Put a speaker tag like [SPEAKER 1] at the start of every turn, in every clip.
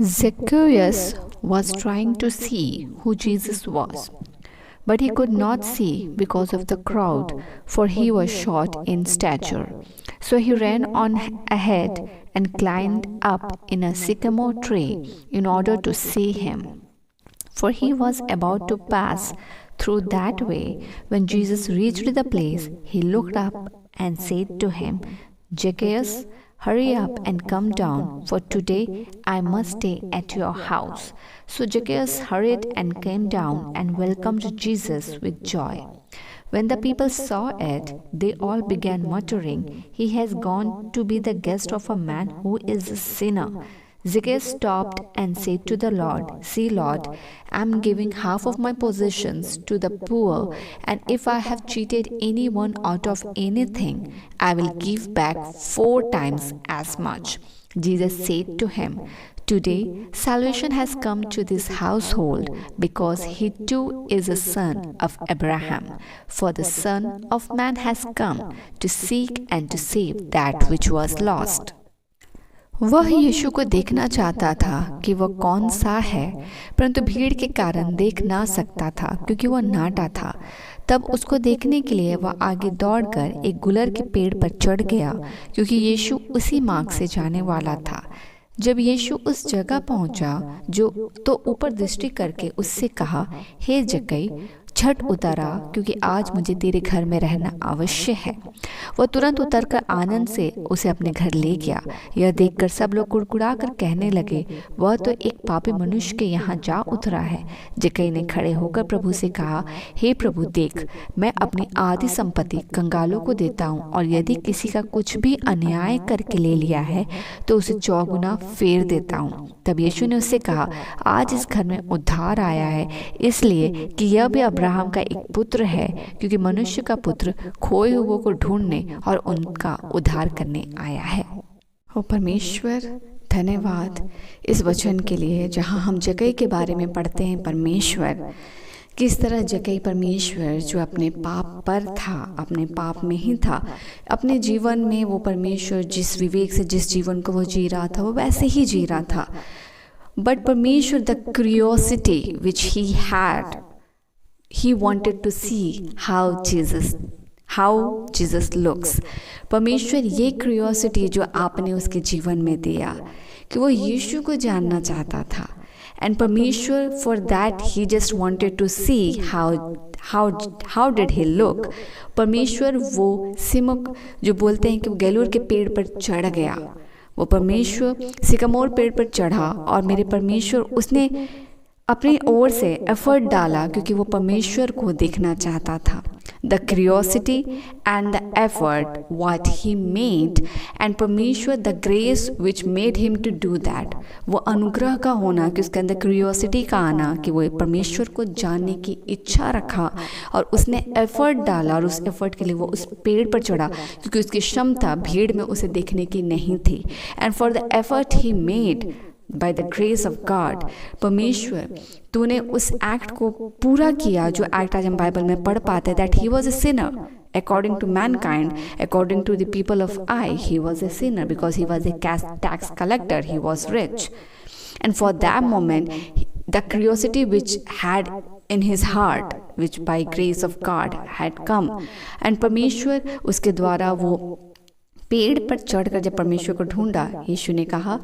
[SPEAKER 1] Zacchaeus was trying to see who Jesus was, but he could not see because of the crowd, for he was short in stature. So he ran on ahead and climbed up in a sycamore tree in order to see him. For he was about to pass through that way. When Jesus reached the place, he looked up and said to him, Zacchaeus, hurry up and come down, for today I must stay at your house. So Zacchaeus hurried and came down and welcomed Jesus with joy. When the people saw it, they all began muttering, He has gone to be the guest of a man who is a sinner. Zacchaeus stopped and said to the Lord, See, Lord, I am giving half of my possessions to the poor, and if I have cheated anyone out of anything, I will give back 4 times as much. Jesus said to him, Today salvation has come to this household, because he too is a son of Abraham. For the Son of Man has come to seek and to save that which was lost. वह यीशु को देखना चाहता था कि वह कौन सा है, परंतु भीड़ के कारण देख ना सकता था क्योंकि वह नाटा था। तब उसको देखने के लिए वह आगे दौड़कर एक गुलर के पेड़ पर चढ़ गया, क्योंकि यीशु उसी मार्ग से जाने वाला था। जब यीशु उस जगह पहुंचा तो ऊपर दृष्टि करके उससे कहा, हे जक्कई, झट उतर आ, क्योंकि आज मुझे तेरे घर में रहना अवश्य है। वह तुरंत उतरकर आनंद से उसे अपने घर ले गया। यह देखकर सब लोग कुड़कुड़ा कर कहने लगे, वह तो एक पापी मनुष्य के यहाँ जा उतरा है। जक्कई ने खड़े होकर प्रभु से कहा, हे प्रभु, देख, मैं अपनी आधी संपत्ति कंगालों को देता हूँ, और यदि किसी का कुछ भी अन्याय करके ले लिया है तो उसे 4 गुना फेर देता हूँ। तब यीशु ने उससे कहा, आज इस घर में उद्धार आया है, इसलिए कि यह भी अब्राहम का एक पुत्र है, क्योंकि मनुष्य का पुत्र खोए हुओं को ढूंढने और उनका उद्धार करने आया है। ओ परमेश्वर, धन्यवाद इस वचन के लिए जहाँ हम जक्कई के बारे में पढ़ते हैं। परमेश्वर, किस तरह जक्कई परमेश्वर जो अपने पाप पर था, अपने पाप में ही था, अपने जीवन में वो परमेश्वर जिस विवेक से जिस जीवन को वो जी रहा था वो वैसे ही जी रहा था। बट परमेश्वर, the curiosity which he had, he wanted to see how Jesus looks. परमेश्वर, ये क्यूरियोसिटी जो आपने उसके जीवन में दिया कि वो यीशु को जानना चाहता था, एंड परमेश्वर, for that he just wanted to see how did he look. परमेश्वर, वो सिमुक जो बोलते हैं कि वो गैलूर के पेड़ पर चढ़ गया, वो परमेश्वर सिकमोर पेड़ पर चढ़ा, और मेरे परमेश्वर उसने अपनी ओर से एफर्ट डाला क्योंकि वो परमेश्वर को देखना चाहता था। The curiosity and the effort what he made, and परमेश्वर the grace which made him to do that, वो अनुग्रह का होना कि उसके अंदर क्यूरियोसिटी का आना कि वो परमेश्वर को जानने की इच्छा रखा, और उसने एफर्ट डाला, और उस एफर्ट के लिए वो उस पेड़ पर चढ़ा क्योंकि उसकी क्षमता भीड़ में उसे देखने की नहीं थी। And for the effort he made by the grace of God, परमेश्वर तूने उस एक्ट को पूरा किया जो एक्ट आज हम बाइबल में पढ़ पाते हैं, that he was a Sinner according to mankind, according to the people of Ai, he was a sinner because he was a tax collector, he was rich. And for that moment, the curiosity which had in his heart, which by grace of God had come, and परमेश्वर उसके द्वारा वो पेड़ पर चढ़कर जब परमेश्वर को ढूंढा, यीशु ने कहा,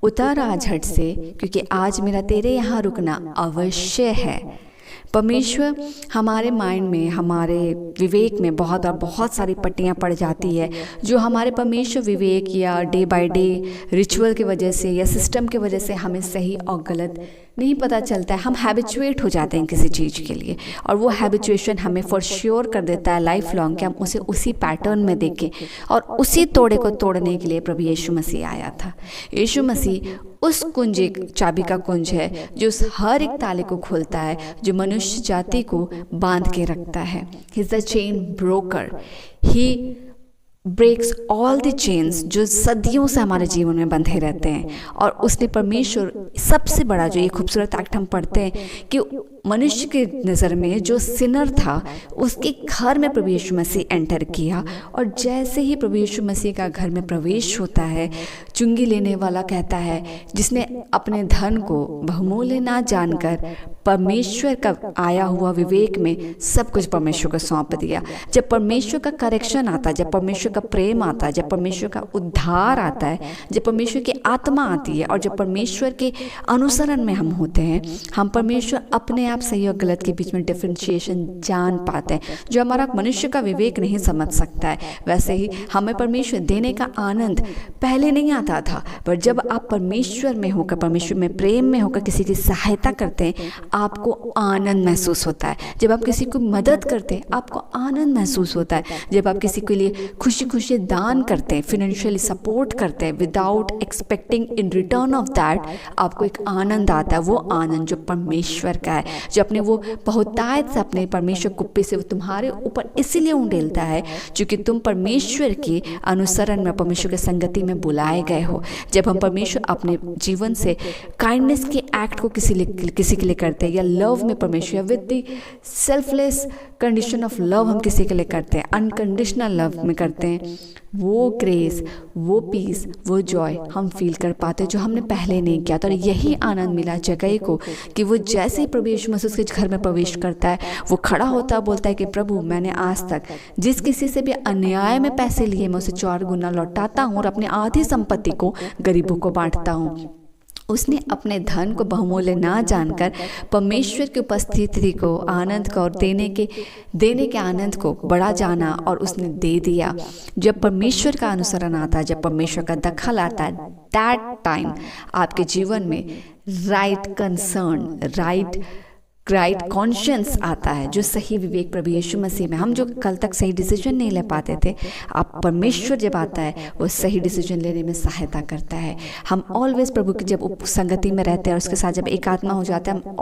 [SPEAKER 1] उतर आ झट से, क्योंकि आज मेरा तेरे यहाँ रुकना अवश्य है। परमेश्वर, हमारे माइंड में, हमारे विवेक में बहुत सारी पट्टियाँ पड़ जाती है जो हमारे परमेश्वर विवेक या डे बाय डे रिचुअल की वजह से या सिस्टम की वजह से हमें सही और गलत नहीं पता चलता है। हम हैबिचुएट हो जाते हैं किसी चीज़ के लिए, और वो हैबिचुएशन हमें फॉर श्योर कर देता है लाइफ लॉन्ग कि हम उसे उसी पैटर्न में देखें, और उसी तोड़े को तोड़ने के लिए प्रभु यीशु मसीह आया था। यीशु मसीह उस कुंज, चाबी का कुंज है जो उस हर एक ताले को खोलता है, जो मनुष्य जाति को बांध के रखता है। He is the chain breaker. He breaks all the chains जो सदियों से हमारे जीवन में बंधे रहते हैं। और उसने परमेश्वर सबसे बड़ा जो ये खूबसूरत एक्ट हम पढ़ते हैं कि मनुष्य के नज़र में जो सिनर था उसके घर में प्रभु यीशु मसीह एंटर किया। और जैसे ही प्रभु यीशु मसीह का घर में प्रवेश होता है, चुंगी लेने वाला कहता है जिसने अपने धन को बहुमूल्य ना जानकर परमेश्वर का आया हुआ विवेक में सब कुछ परमेश्वर को सौंप दिया। जब परमेश्वर का करेक्शन आता है, जब परमेश्वर का प्रेम आता है, जब परमेश्वर का उद्धार आता है, जब परमेश्वर की आत्मा आती है और जब परमेश्वर के अनुसरण में हम होते हैं, हम परमेश्वर अपने आप सही और गलत के बीच में डिफरेंशिएशन जान पाते हैं जो हमारा मनुष्य का विवेक नहीं समझ सकता है। वैसे ही हमें परमेश्वर देने का आनंद पहले नहीं आता था, पर जब आप परमेश्वर में होकर, परमेश्वर में प्रेम में होकर किसी की सहायता करते हैं, आपको आनंद महसूस होता है। जब आप किसी को मदद करते हैं, आपको आनंद महसूस होता है। जब आप किसी के लिए खुशी खुशी दान करते हैं, फिनेंशियली सपोर्ट करते हैं without expecting in return of that, आपको एक आनंद आता है। वो आनंद जो परमेश्वर का है, जो अपने वो बहुतायत से अपने परमेश्वर कुप्पे से वो तुम्हारे ऊपर इसीलिए उंडेलता है क्योंकि तुम परमेश्वर के अनुसरण में, परमेश्वर की संगति में बुलाए गए हो। जब हम परमेश्वर अपने जीवन से काइंडनेस के एक्ट को किसी के लिए करते हैं, या लव में परमेश्वर with the selfless condition of love हम किसी के लिए करते हैं, अनकंडीशनल लव में करते हैं, वो ग्रेस, वो पीस, वो जॉय हम फील कर पाते हैं जो हमने पहले नहीं किया था। और यही आनंद मिला जगह को कि वो जैसे ही प्रभु यीशु मसीह के घर में प्रवेश करता है, वो खड़ा होता बोलता है कि प्रभु, मैंने आज तक जिस किसी से भी अन्याय में पैसे लिए, मैं उसे 4 गुना लौटाता हूँ और अपनी आधी संपत्ति को गरीबों को बांटता हूँ। उसने अपने धन को बहुमूल्य ना जानकर परमेश्वर की उपस्थिति को, आनंद को और देने के आनंद को बड़ा जाना और उसने दे दिया। जब परमेश्वर का अनुसरण आता है, जब परमेश्वर का दखल आता है, दैट टाइम आपके जीवन में राइट कंसर्न, राइट कॉन्शियंस आता है, जो सही विवेक प्रभु यीशु मसीह में, हम जो कल तक सही डिसीजन नहीं ले पाते थे, अब परमेश्वर जब आता है वो सही डिसीजन लेने में सहायता करता है। हम ऑलवेज प्रभु की जब संगति में रहते हैं और उसके साथ जब एकात्मा हो जाता है, हम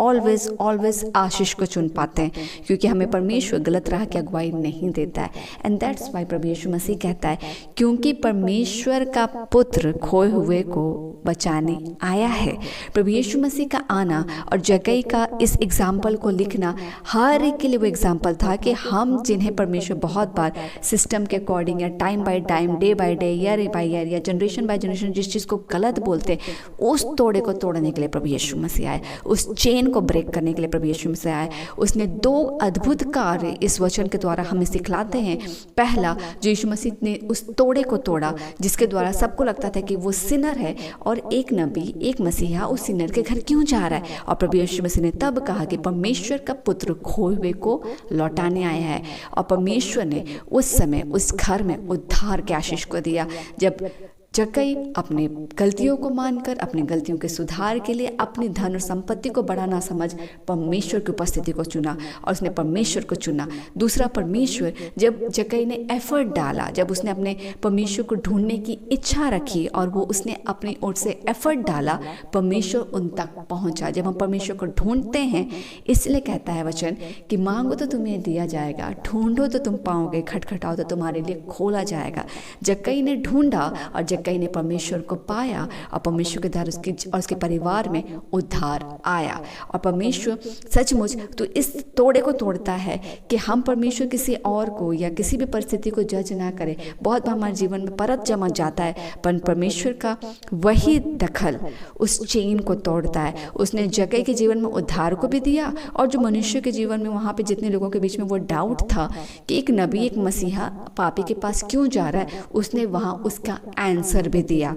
[SPEAKER 1] ऑलवेज आशीष को चुन पाते हैं क्योंकि हमें परमेश्वर गलत राह की अगुवाई नहीं देता है। एंड दैट्स वाई प्रभु यीशु मसीह कहता है, क्योंकि परमेश्वर का पुत्र खोए हुए को बचाने आया है। प्रभु यीशु मसीह का आना और जगह का इस एग्जाम्पल को लिखना हर एक के लिए वो एग्जाम्पल था कि हम जिन्हें परमेश्वर बहुत बार सिस्टम के अकॉर्डिंग या time by time, day by day, year by year या जनरेशन बाय जनरेशन जिस चीज़ को गलत बोलते, उस तोड़े को तोड़ने के लिए प्रभु यीशु मसीह आए, उस चेन को ब्रेक करने के लिए प्रभु यीशु मसीह आए। उसने 2 अद्भुत कार्य इस वचन के द्वारा हमें सिखलाते हैं। पहला, जो यीशु मसीह ने उस तोड़े को तोड़ा जिसके द्वारा सबको लगता था कि वो सिनर है और एक नबी, एक मसीहा उस सिनर के घर क्यों जा रहा है। और प्रभु यीशु मसीह ने तब कहा कि परमेश्वर का पुत्र खोए हुए को लौटाने आया है। और परमेश्वर ने उस समय उस घर में उद्धार के आशीष को दिया जब जक्कई अपने गलतियों को मानकर, अपनी गलतियों के सुधार के लिए अपनी धन और संपत्ति को बड़ा ना समझ परमेश्वर की उपस्थिति को चुना और उसने परमेश्वर को चुना। दूसरा, परमेश्वर जब जक्कई ने एफर्ट डाला, जब उसने अपने परमेश्वर को ढूंढने की इच्छा रखी और वो उसने अपनी ओर से एफर्ट डाला, परमेश्वर उन तक पहुंचा। जब हम परमेश्वर को ढूंढते हैं, इसलिए कहता है वचन कि मांगो तो तुम्हें दिया जाएगा, ढूंढो तो तुम पाओगे, खटखटाओ तो तुम्हारे लिए खोला जाएगा। जक्कई ने ढूंढा और जक्कई ने परमेश्वर को पाया और परमेश्वर के द्वारा उसके परिवार में उद्धार आया। और परमेश्वर सचमुच तो इस तोड़े को तोड़ता है कि हम परमेश्वर किसी और को या किसी भी परिस्थिति को जज ना करें। बहुत बार हमारे जीवन में परत जमा जाता है, पर परमेश्वर का वही दखल उस चेन को तोड़ता है। उसने जक्कई के जीवन में उद्धार को भी दिया और जो मनुष्य के जीवन में वहाँ पे जितने लोगों के बीच में वो डाउट था कि एक नबी, एक मसीहा पापी के पास क्यों जा रहा है, उसने वहाँ उसका आंसर भी दिया।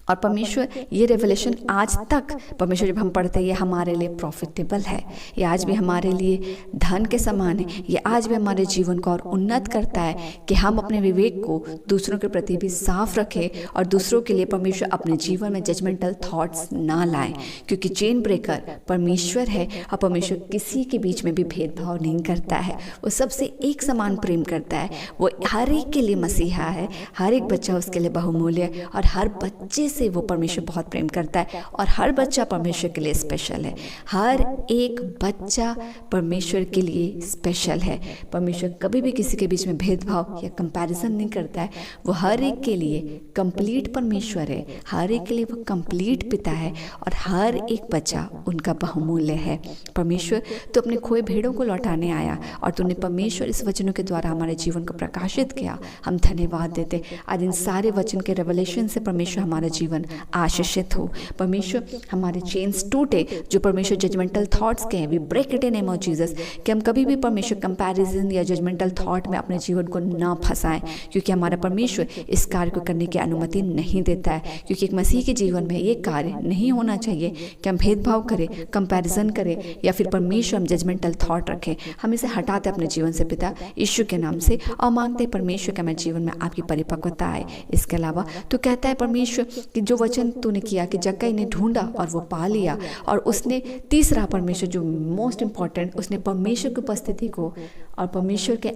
[SPEAKER 1] और परमेश्वर ये रेवलेशन आज तक परमेश्वर जब हम पढ़ते हैं, ये हमारे लिए प्रॉफिटेबल है, ये आज भी हमारे लिए धन के समान है, ये आज भी हमारे जीवन को और उन्नत करता है कि हम अपने विवेक को दूसरों के प्रति भी साफ रखें और दूसरों के लिए परमेश्वर अपने जीवन में जजमेंटल थॉट्स ना लाएं, क्योंकि चेन ब्रेकर परमेश्वर है और परमेश्वर किसी के बीच में भी भेदभाव नहीं करता है। वो सबसे एक समान प्रेम करता है। वो हर एक के लिए मसीहा है, हर एक बच्चा उसके लिए बहुमूल्य और हर बच्चे से
[SPEAKER 2] से वो परमेश्वर बहुत प्रेम करता है और हर बच्चा परमेश्वर के लिए स्पेशल है। हर एक बच्चा परमेश्वर के लिए स्पेशल है। परमेश्वर कभी भी किसी के बीच में भेदभाव या कंपैरिजन नहीं करता है। वो हर एक के लिए कंप्लीट परमेश्वर है, हर एक के लिए वो कंप्लीट पिता है और हर एक बच्चा उनका बहुमूल्य है। परमेश्वर तो अपने खोए भेड़ों को लौटाने आया और तूने परमेश्वर इस वचनों के द्वारा हमारे जीवन को प्रकाशित किया। हम धन्यवाद देते। आज इन सारे वचन के रेवलेशन से परमेश्वर हमारा जीवन आशीषित हो। परमेश्वर हमारे चेन्स टूटे जो परमेश्वर जजमेंटल थॉट्स के हैं, we break it in name of Jesus, कि हम कभी भी परमेश्वर कंपैरिजन या जजमेंटल थॉट में अपने जीवन को ना फंसाएं, क्योंकि हमारा परमेश्वर इस कार्य को करने की अनुमति नहीं देता है। क्योंकि एक मसीह के जीवन में ये कार्य नहीं होना चाहिए कि हम भेदभाव करें, कंपैरिजन करें या फिर परमेश्वर हम जजमेंटल थॉट रखें। हम इसे हटाते अपने जीवन से पिता यीशु के नाम से और मांगते परमेश्वर के मेरे जीवन में आपकी परिपक्वता आए। इसके अलावा तो कहता है परमेश्वर कि जो वचन तूने किया कि जक्कई ने ढूंढा और वो पा लिया, और उसने तीसरा परमेश्वर जो मोस्ट इंपॉर्टेंट, उसने परमेश्वर की उपस्थिति को और परमेश्वर के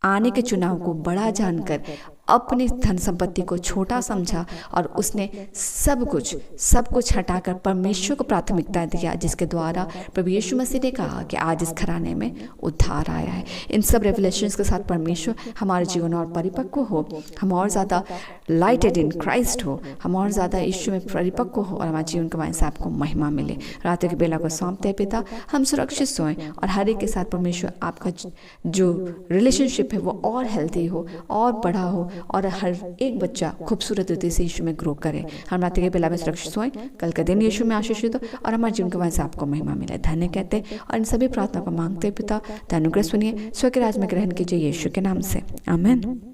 [SPEAKER 2] आने के चुनाव को बड़ा जानकर अपनी धन संपत्ति को छोटा समझा और उसने सब कुछ हटाकर परमेश्वर को प्राथमिकता दिया, जिसके द्वारा प्रभु यीशु मसीह ने कहा कि आज इस घराने में उद्धार आया है। इन सब रेवलेशंस के साथ परमेश्वर हमारे जीवन और परिपक्व हो, हम और ज़्यादा लाइटेड इन क्राइस्ट हो, हम और ज़्यादा यीशु में परिपक्व हो और हमारे जीवन के से आपको महिमा मिले। रात की बेला को सौंपते हैं पिता, हम सुरक्षित सोएं और हर एक के साथ परमेश्वर आपका जो रिलेशनशिप है वो और हेल्थी हो और बड़ा हो और हर एक बच्चा खूबसूरत रीति से यीशु में ग्रो करे। हम रात के बेला में सुरक्षित सोएं, कल का दिन यीशु में आशीषित हो और हमारे जीवन के से आपको महिमा मिले। धन्य कहते और इन सभी प्रार्थना को मांगते पिता, अनुग्रह सुनिए, स्व के राज में ग्रहण कीजिए यीशु के नाम से, आमीन।